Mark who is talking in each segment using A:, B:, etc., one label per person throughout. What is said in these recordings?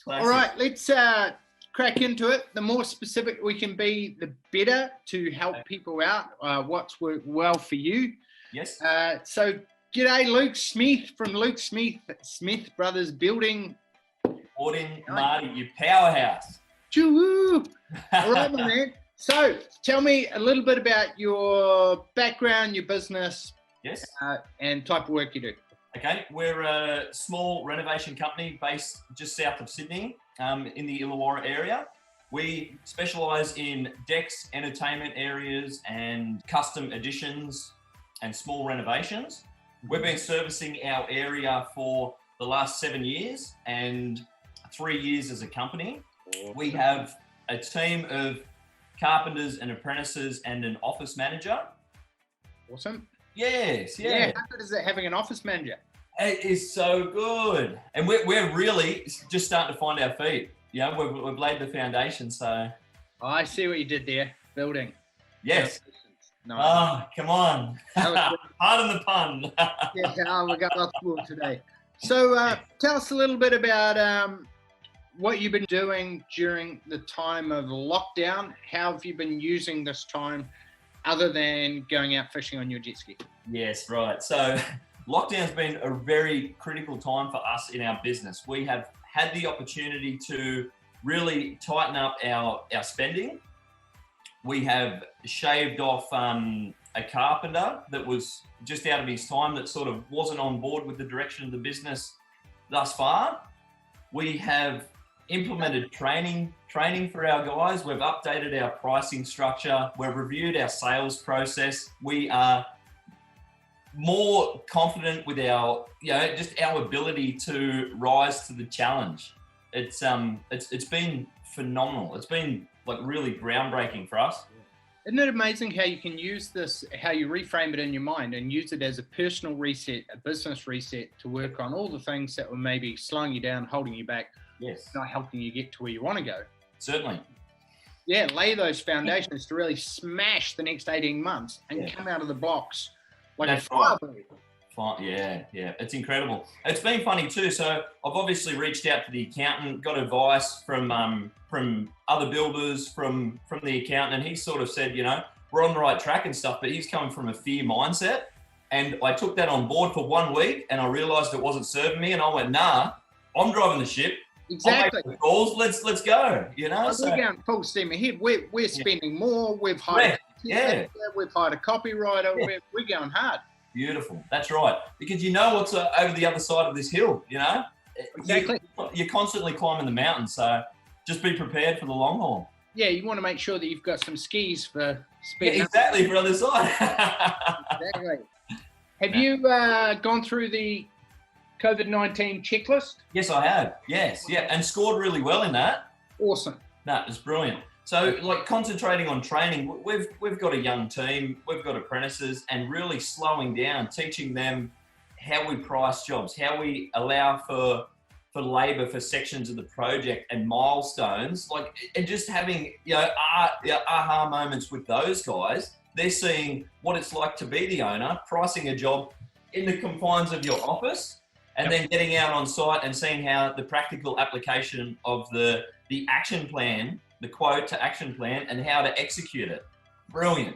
A: All right, let's crack into it. The more specific we can be, the better to help people out. What's worked well for you?
B: Yes.
A: So, g'day, Luke Smith from Luke Smith Brothers Building.
B: Marty, you powerhouse.
A: Choo-woo. All right, my man. So, tell me a little bit about your background, your business,
B: Yes.
A: And type of work you do.
B: Okay, we're a small renovation company based just south of Sydney, in the Illawarra area. We specialise in decks, entertainment areas, and custom additions and small renovations. We've been servicing our area for the last 7 years and 3 years as a company. We have a team of carpenters and apprentices and an office manager.
A: Awesome.
B: Yes, yeah.
A: Yeah, how good is it having an office manager?
B: It is so good. And we're really just starting to find our feet. Yeah, we've laid the foundation, so.
A: Oh, I see what you did there, building.
B: Yes.
A: No.
B: Oh, come on. Pardon the pun.
A: Yeah, we got lots more today. So tell us a little bit about what you've been doing during the time of lockdown. How have you been using this time other than going out fishing on your jet ski?
B: Yes, right. So lockdown's been a very critical time for us in our business. We have had the opportunity to really tighten up our spending. We have shaved off a carpenter that was just out of his time, that sort of wasn't on board with the direction of the business thus far. We have implemented training for our guys. We've updated our pricing structure. We've reviewed our sales process. We are more confident with our, just our ability to rise to the challenge. It's been phenomenal. It's been like really groundbreaking for us.
A: Isn't it amazing how you can use this, how you reframe it in your mind and use it as a personal reset, a business reset to work on all the things that were maybe slowing you down, holding you back,
B: Yes,
A: not helping you get to where you want to go.
B: certainly.
A: Yeah, lay those foundations to really smash the next 18 months and come out of the blocks like
B: That's
A: a fireball.
B: Yeah, it's incredible. It's been funny too. So I've obviously reached out to the accountant, got advice from other builders, from the accountant, and he sort of said, we're on the right track and stuff, but he's coming from a fear mindset. And I took that on board for 1 week and I realized it wasn't serving me, and I went, nah, I'm driving the ship.
A: Exactly.
B: I'll make the calls. Let's go.
A: So, we're going full steam ahead. We're spending more. We've hired we've hired a copywriter.
B: Yeah.
A: We're going hard.
B: Beautiful. That's right. Because you know what's over the other side of this hill,
A: Exactly.
B: You're constantly climbing the mountain, so just be prepared for the long haul.
A: Yeah, you want to make sure that you've got some skis for speeding
B: exactly, for the other side.
A: Exactly. Have you gone through the COVID-19 checklist?
B: Yes, I have. Yes, yeah, and scored really well in that.
A: Awesome.
B: No, it's brilliant. So, like, concentrating on training, we've got a young team, we've got apprentices, and really slowing down, teaching them how we price jobs, how we allow for labour for sections of the project and milestones, and just having aha moments with those guys. They're seeing what it's like to be the owner, pricing a job in the confines of your office, and then getting out on site and seeing how the practical application of the action plan, the quote to action plan, and how to execute it. Brilliant.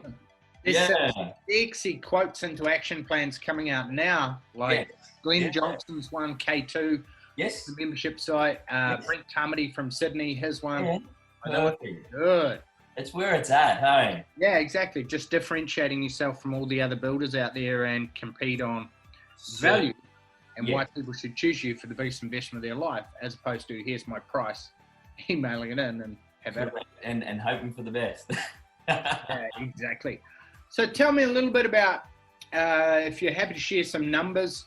A: There's some sexy quotes into action plans coming out now, like Glenn Johnson's one, K2,
B: yes,
A: the membership site, Brent Carmody from Sydney, his one.
B: Yeah.
A: I know it's good.
B: It's where it's at, hey?
A: Yeah, exactly. Just differentiating yourself from all the other builders out there and compete on value and why people should choose you for the biggest investment of their life, as opposed to here's my price, emailing it in and have at it.
B: And hoping for the best.
A: Yeah, exactly. So tell me a little bit about, if you're happy to share some numbers,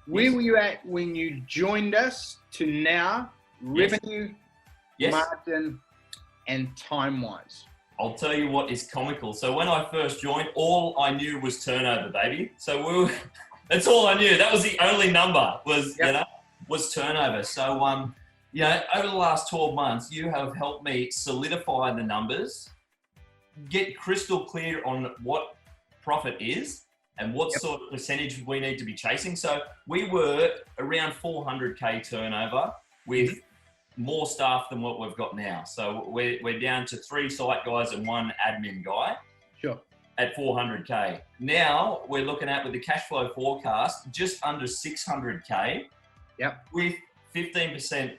A: where were you at when you joined us to now, revenue, margin, and time-wise?
B: I'll tell you what is comical. So when I first joined, all I knew was turnover, baby. So that's all I knew. That was the only number was turnover. So over the last 12 months, you have helped me solidify the numbers, get crystal clear on what profit is and what sort of percentage we need to be chasing. So we were around 400K turnover with more staff than what we've got now. So we're down to 3 site guys and 1 admin guy.
A: Sure.
B: At 400K. Now we're looking at, with the cash flow forecast, just under 600K.
A: Yep.
B: With 15%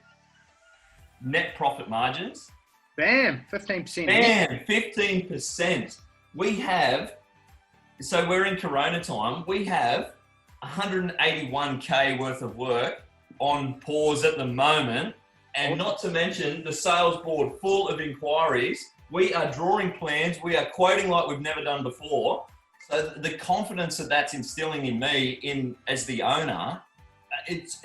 B: net profit margins.
A: Bam, 15%.
B: Bam, 15%. We have, so we're in Corona time, we have 181K worth of work on pause at the moment. And not to mention the sales board full of inquiries. We are drawing plans. We are quoting like we've never done before. So the confidence that that's instilling in me, as the owner, it's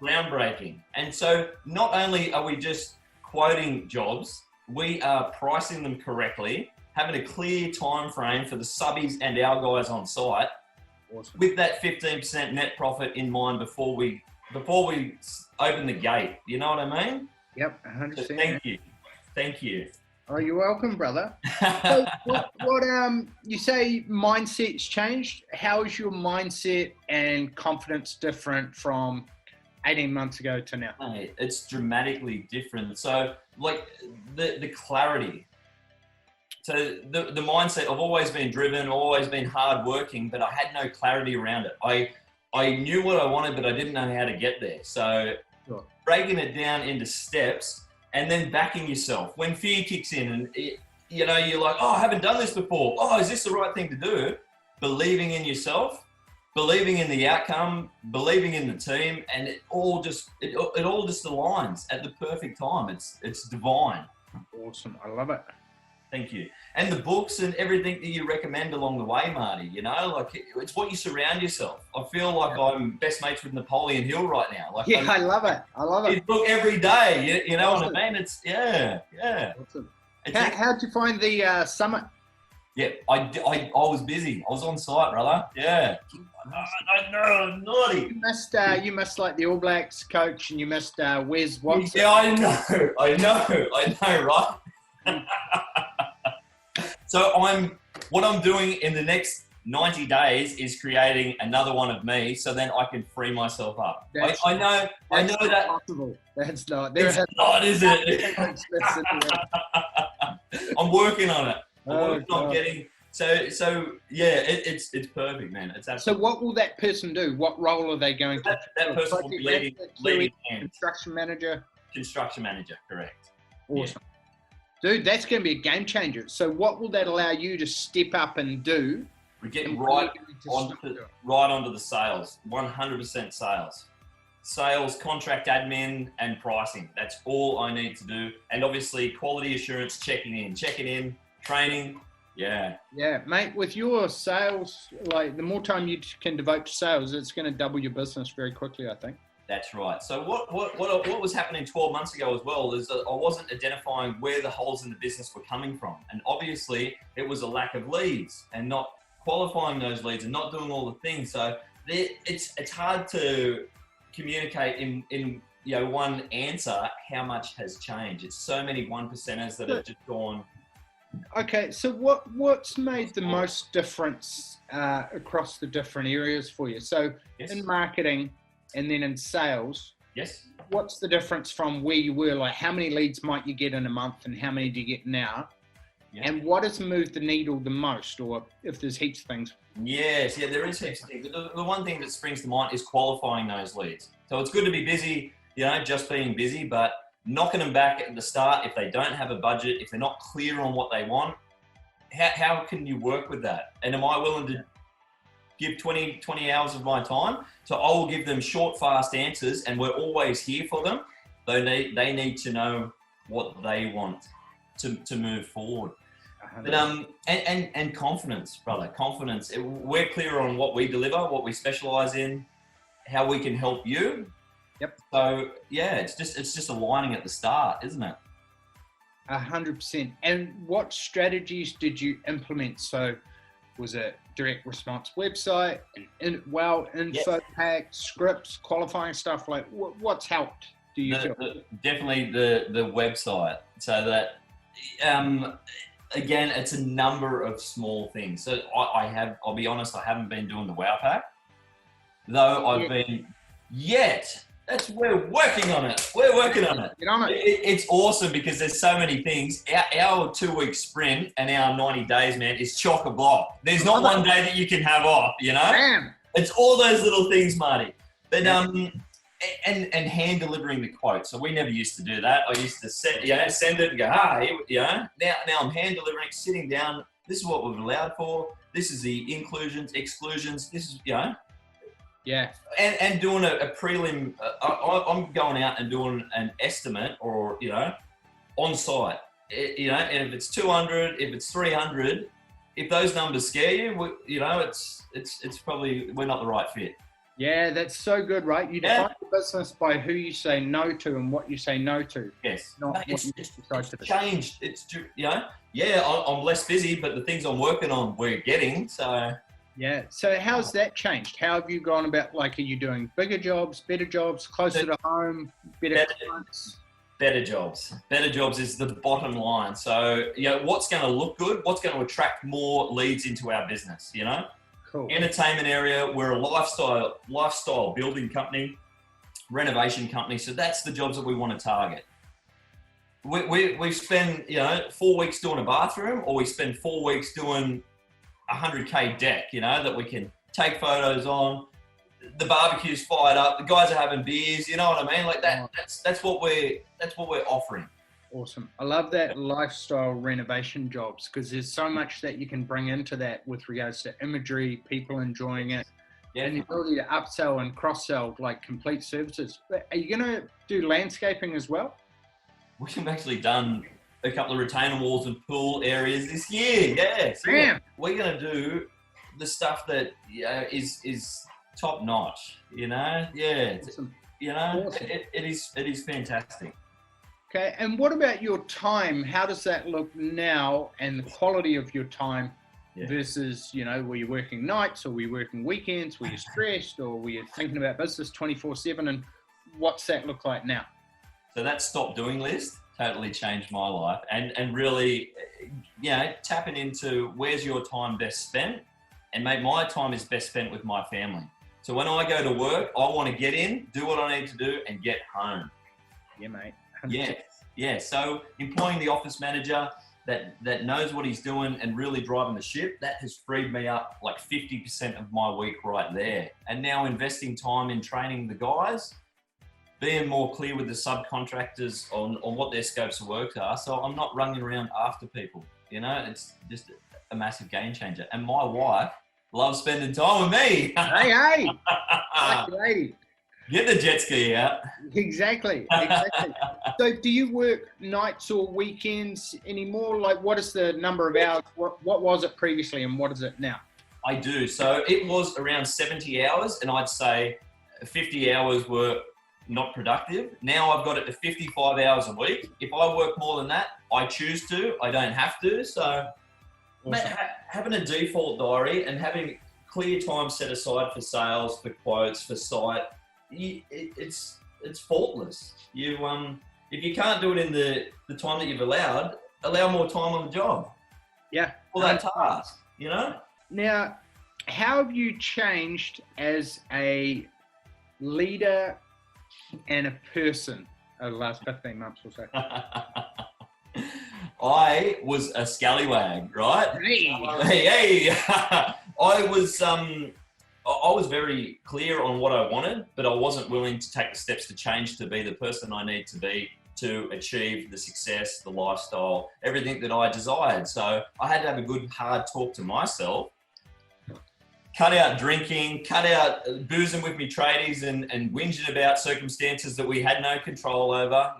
B: groundbreaking. And so not only are we just quoting jobs, we are pricing them correctly, having a clear time frame for the subbies and our guys on site,
A: awesome,
B: with that 15% net profit in mind before we open the gate. You know what I mean?
A: Yep, 100%.
B: So thank you.
A: Oh, you're welcome, brother. So what you say mindset's changed? How is your mindset and confidence different from 18 months ago to now?
B: Mate, it's dramatically different. So like the clarity. So the mindset, I've always been driven, always been hardworking, but I had no clarity around it. I knew what I wanted, but I didn't know how to get there. So
A: sure,
B: breaking it down into steps, and then backing yourself when fear kicks in, and you're like, oh, I haven't done this before. Oh, is this the right thing to do? Believing in yourself, believing in the outcome, believing in the team, and it all just aligns at the perfect time. It's divine.
A: Awesome, I love it.
B: Thank you. And the books and everything that you recommend along the way, Marty, like it's what you surround yourself. I feel like I'm best mates with Napoleon Hill right now. Like,
A: yeah, I love it.
B: His book every day. You know awesome. What I mean? It's
A: Awesome. How'd you find the summit?
B: Yeah, I was busy. I was on site, brother. Yeah. I know, I'm naughty.
A: You missed like the All Blacks coach, and you missed Wes Watson.
B: Yeah, I know, right? So what I'm doing in the next 90 days is creating another one of me, so then I can free myself up. I know that.
A: Possible. That's not.
B: It's not, is it? I'm working on it. I'm getting. So yeah, it's perfect, man. It's absolutely.
A: So what will that person do? What role are they going to?
B: That person will be leading
A: construction manager.
B: Construction manager, correct.
A: Awesome. Yeah. Dude, that's going to be a game changer. So what will that allow you to step up and do?
B: We're getting right onto the sales, 100% sales. Sales, contract admin, and pricing. That's all I need to do. And obviously quality assurance, checking in, training. Yeah. Yeah,
A: mate, with your sales, like the more time you can devote to sales, it's going to double your business very quickly, I think.
B: That's right. So what was happening 12 months ago as well is that I wasn't identifying where the holes in the business were coming from. And obviously it was a lack of leads and not qualifying those leads and not doing all the things. So it's hard to communicate in one answer how much has changed. It's so many 1%ers that have just gone.
A: Okay, so what's made the most difference across the different areas for you? So yes. In marketing, and then in sales,
B: yes.
A: What's the difference from where you were? Like, how many leads might you get in a month, and how many do you get now? Yeah. And what has moved the needle the most, or if there's heaps of things?
B: Yes, yeah, there is heaps of things. The one thing that springs to mind is qualifying those leads. So it's good to be busy, just being busy, but knocking them back at the start if they don't have a budget, if they're not clear on what they want. How can you work with that? And am I willing to give 20 hours of my time? So I will give them short, fast answers, and we're always here for them. They need to know what they want to move forward. But, and confidence, brother, confidence. We're clear on what we deliver, what we specialize in, how we can help you.
A: Yep.
B: So yeah, it's just aligning at the start, isn't it?
A: 100%. And what strategies did you implement? So was it direct response website, info pack, scripts, qualifying stuff? Like what's helped? Do you feel?
B: Definitely the website. So that again, it's a number of small things. So I'll be honest, I haven't been doing the wow pack, though I've been yet. We're working on it. We're working on it.
A: Get on it.
B: It's awesome because there's so many things. Our 2-week sprint and our 90 days, man, is chock a block. There's not one day that you can have off, you know?
A: Bam.
B: It's all those little things, Marty. But and hand delivering the quote. So we never used to do that. I used to send it and go, now I'm hand delivering, sitting down. This is what we've allowed for. This is the inclusions, exclusions. This is,
A: Yeah.
B: And doing a prelim, I'm going out and doing an estimate or, on site, and if it's 200, if it's 300, if those numbers scare you, it's probably, we're not the right fit.
A: Yeah, that's so good, right? You define the business by who you say no to and what you say no to.
B: Yes.
A: Not what you decide to do.
B: Changed. It's, I'm less busy, but the things I'm working on, we're getting, so...
A: Yeah. So how's that changed? How have you gone about, are you doing bigger jobs, better jobs, closer to home, better clients?
B: Better jobs. Better jobs is the bottom line. So, what's going to look good? What's going to attract more leads into our business, Cool. Entertainment area, we're a lifestyle building company, renovation company. So that's the jobs that we want to target. We spend, 4 weeks doing a bathroom, or we spend 4 weeks doing 100K deck, that we can take photos on. The barbecue's fired up. The guys are having beers. You know what I mean? Like that. That's what we're offering. Awesome.
A: I love that lifestyle renovation jobs because there's so much that you can bring into that with regards to imagery, people enjoying it, and the ability to upsell and cross-sell complete services. But are you going to do landscaping as well?
B: We've actually done a couple of retaining walls and pool areas this year. Yeah. So we're going to do the stuff that is top notch. Yeah.
A: Awesome.
B: Awesome. It is fantastic.
A: Okay, and what about your time? How does that look now and the quality of your time versus, were you working nights or were you working weekends? Were you stressed or were you thinking about business 24/7? And what's that look like now?
B: So that stop doing list totally changed my life and really, tapping into where's your time best spent, and mate, my time is best spent with my family. So when I go to work, I want to get in, do what I need to do and get home.
A: Yeah, mate.
B: 100%. Yeah. So employing the office manager that knows what he's doing and really driving the ship, that has freed me up 50% of my week right there. And now investing time in training the guys, being more clear with the subcontractors on what their scopes of work are. So I'm not running around after people, it's just a massive game changer. And my wife loves spending time with me.
A: Hey.
B: Get the jet ski out.
A: Exactly. So do you work nights or weekends anymore? What is the number of hours? What was it previously and what is it now?
B: I do. So it was around 70 hours and I'd say 50 hours were not productive. Now I've got it to 55 hours a week. If I work more than that, I choose to. I don't have to. So having a default diary and having clear time set aside for sales, for quotes, for site, it's faultless. If you can't do it in the time that you've allowed, allow more time on the job.
A: Yeah.
B: For that task,
A: Now, how have you changed as a leader and a person over the last 15 months or so?
B: I was a scallywag, right? Hey. I was very clear on what I wanted, but I wasn't willing to take the steps to change to be the person I need to be to achieve the success, the lifestyle, everything that I desired. So I had to have a good, hard talk to myself, cut out drinking, cut out boozing with me tradies and whinging about circumstances that we had no control over,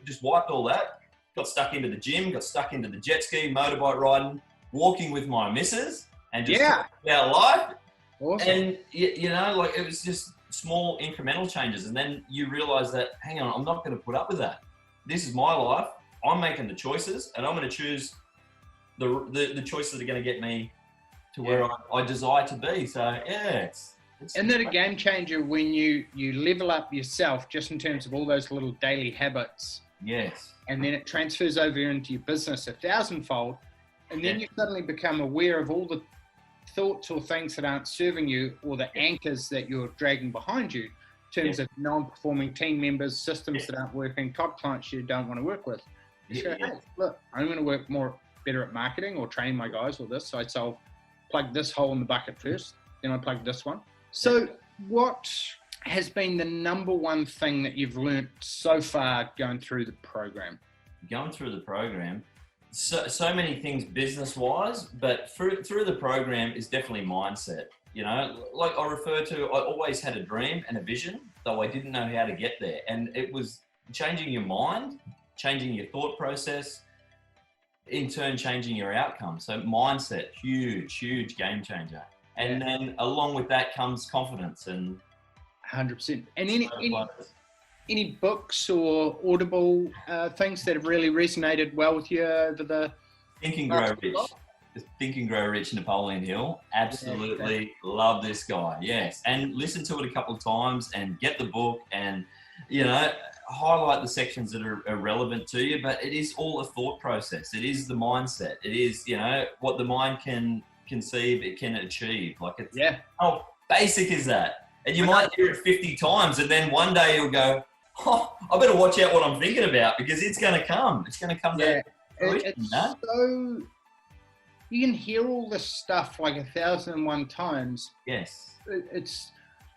B: just wiped all that, got stuck into the gym, got stuck into the jet ski, motorbike riding, walking with my missus and just talking about life.
A: Awesome.
B: And, it was just small incremental changes. And then you realize that, hang on, I'm not going to put up with that. This is my life. I'm making the choices and I'm going to choose the choices that are going to get me to where I desire to be. So, Isn't
A: that a game changer when you level up yourself just in terms of all those little daily habits?
B: Yes.
A: And then it transfers over into your business 1,000-fold. And then you suddenly become aware of all the thoughts or things that aren't serving you or the anchors that you're dragging behind you terms of non-performing team members, systems that aren't working, top clients you don't want to work with. You go, hey, look, I'm going to work better at marketing or training my guys or this. So I'll plug this hole in the bucket first, then I plug this one. So what has been the number one thing that you've learned so far going through the program?
B: Going through the program, so many things business-wise, but through the program is definitely mindset. You know, like I always had a dream and a vision, though I didn't know how to get there. And it was changing your mind, changing your thought process, in turn changing your outcome. So mindset, huge game changer. And then along with that comes confidence and
A: 100%. And any books or audible things that have really resonated well with you over the
B: Think and Grow Rich. Think and Grow Rich, Napoleon Hill. Absolutely love this guy. Yes. And listen to it a couple of times and get the book and, you know, highlight the sections that are relevant to you. But it is all a thought process. It is the mindset. It is, you know, what the mind can conceive, it can achieve. Like it's how basic is that? And you might hear it 50 times and then one day you'll go, oh, I better watch out what I'm thinking about because it's going to come. It's going to come to fruition.
A: So you can hear all this stuff like 1,001 times.
B: Yes.
A: It's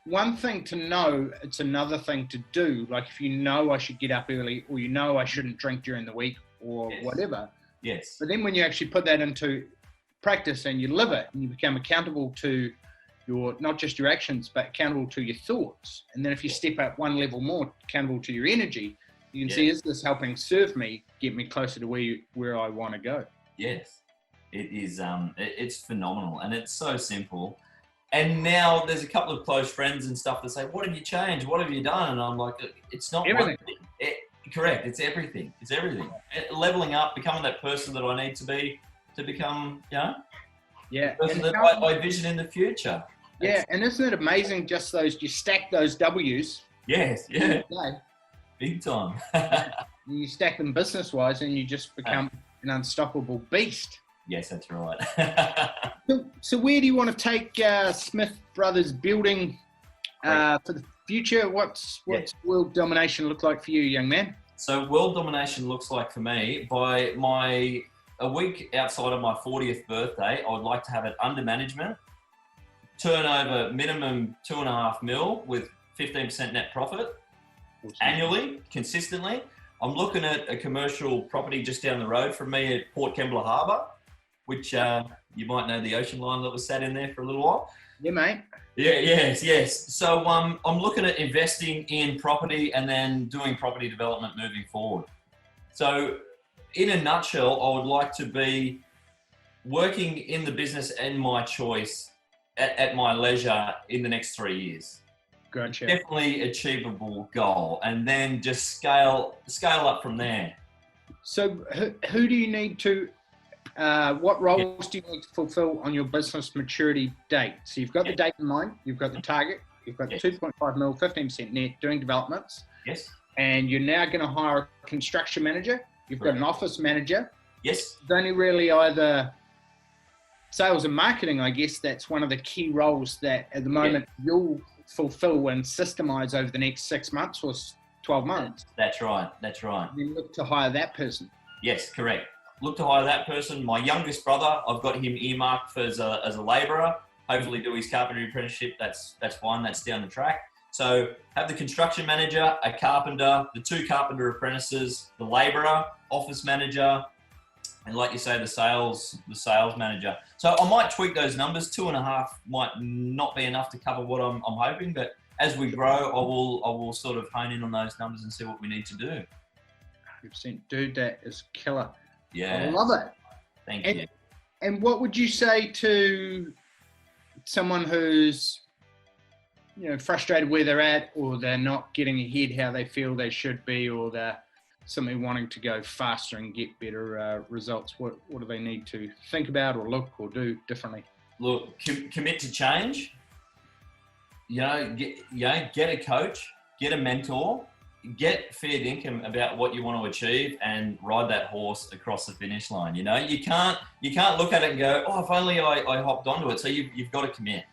A: one thing to know, it's another thing to do. Like if you know I should get up early or you know I shouldn't drink during the week or whatever.
B: Yes.
A: But then when you actually put that into practice and you live it and you become accountable to your, not just your actions, but accountable to your thoughts. And then if you step up one level more, accountable to your energy, you can see, is this helping serve me, get me closer to where I want to go?
B: Yes. It is, it's phenomenal and it's so simple. And now there's a couple of close friends and stuff that say, what have you changed? What have you done? And I'm like, it's not
A: everything.
B: One thing. Correct. It's everything. It's everything. Leveling up, becoming that person that I need to be to become, you know, the person that I vision in the future.
A: Yeah. And isn't it amazing? Just you stack those W's.
B: Yes. Yeah. Big time.
A: You stack them business wise and you just become an unstoppable beast.
B: Yes, that's right.
A: So where do you want to take Smith Brothers Building for the future? What's world domination look like for you, young man?
B: So world domination looks like for me, by a week outside of my 40th birthday, I would like to have it under management, turnover minimum 2.5 mil with 15% net profit annually, consistently. I'm looking at a commercial property just down the road from me at Port Kembla Harbour, which you might know the ocean line that was sat in there for a little while.
A: Yeah, mate.
B: Yes. So I'm looking at investing in property and then doing property development moving forward. So in a nutshell, I would like to be working in the business and my choice at my leisure in the next 3 years.
A: Gotcha.
B: Definitely achievable goal, and then just scale up from there.
A: So who do you need to, what roles do you need to fulfill on your business maturity date? So you've got the date in mind, you've got the target, you've got the 2.5 mil, 15% net doing developments.
B: Yes.
A: And you're now going to hire a construction manager. You've got an office manager.
B: Yes.
A: It's only really either sales and marketing, I guess. That's one of the key roles that at the moment you'll fulfill and systemize over the next 6 months or 12 months.
B: That's right.
A: You look to hire that person.
B: Yes, correct. Look to hire that person. My youngest brother, I've got him earmarked for as a labourer. Hopefully do his carpentry apprenticeship. That's fine. That's down the track. So have the construction manager, a carpenter, the 2 carpenter apprentices, the labourer, office manager, and like you say, the sales manager. So I might tweak those numbers. 2.5 might not be enough to cover what I'm hoping, but as we grow, I will sort of hone in on those numbers and see what we need to do.
A: 100%. Dude, that is killer.
B: Yeah.
A: I love it.
B: Thank you.
A: And what would you say to someone who's, frustrated where they're at, or they're not getting ahead how they feel they should be, or they're simply wanting to go faster and get better results? What do they need to think about or look or do differently?
B: Look, commit to change. Get a coach, get a mentor, get fair income about what you want to achieve, and ride that horse across the finish line. You can't look at it and go, oh, if only I hopped onto it. So you've got to commit.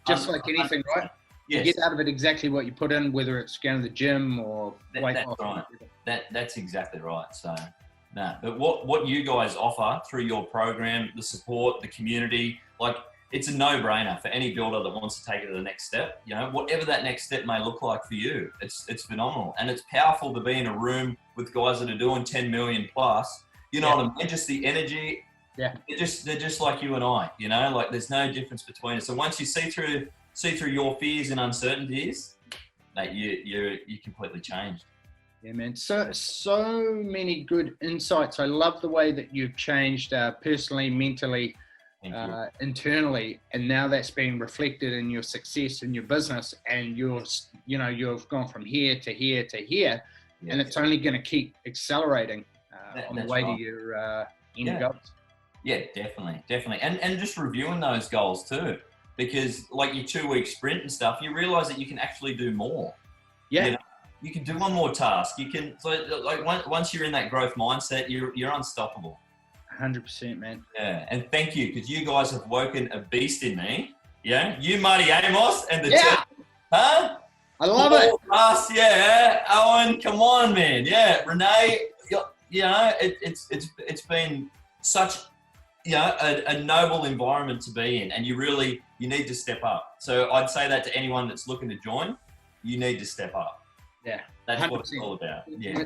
A: Just like anything, right? you get out of it exactly what you put in, whether it's going to the gym or weight
B: that's
A: loss.
B: right. That's exactly right. So, no, but what you guys offer through your program, the support, the community, like it's a no-brainer for any builder that wants to take it to the next step. You know, whatever that next step may look like for you, it's phenomenal, and it's powerful to be in a room with guys that are doing 10 million plus. You know what I mean? Just the energy.
A: Yeah.
B: They're just like you and I. You know, like there's no difference between us. So once you see through your fears and uncertainties, that you're completely changed.
A: Yeah, man. So many good insights. I love the way that you've changed personally, mentally, internally, and now that's being reflected in your success in your business, and you've gone from here to here to here, and it's only going to keep accelerating on the way to your end goals.
B: Yeah, definitely. And just reviewing those goals too, because like your 2-week sprint and stuff, you realize that you can actually do more.
A: Yeah.
B: You know? You can do one more task. You can, once you're in that growth mindset, you're unstoppable.
A: 100%, man.
B: Yeah, and thank you, because you guys have woken a beast in me. Yeah, you, Marty Amos, and the team. Huh?
A: I love it.
B: Us, yeah. Owen, come on, man. Yeah, Renee. You know, it's been such, you know, a noble environment to be in, and you need to step up. So I'd say that to anyone that's looking to join, you need to step up.
A: Yeah,
B: that's
A: 100%.
B: what it's all about. Yeah,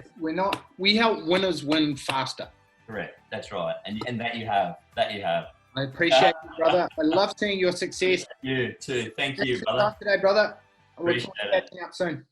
A: we help winners win faster.
B: Correct. That's right, and that you have.
A: I appreciate you, brother. I love seeing your success.
B: You too. Thank you,
A: Thanks for
B: brother.
A: today, brother. I look
B: Appreciate
A: forward to catching up soon.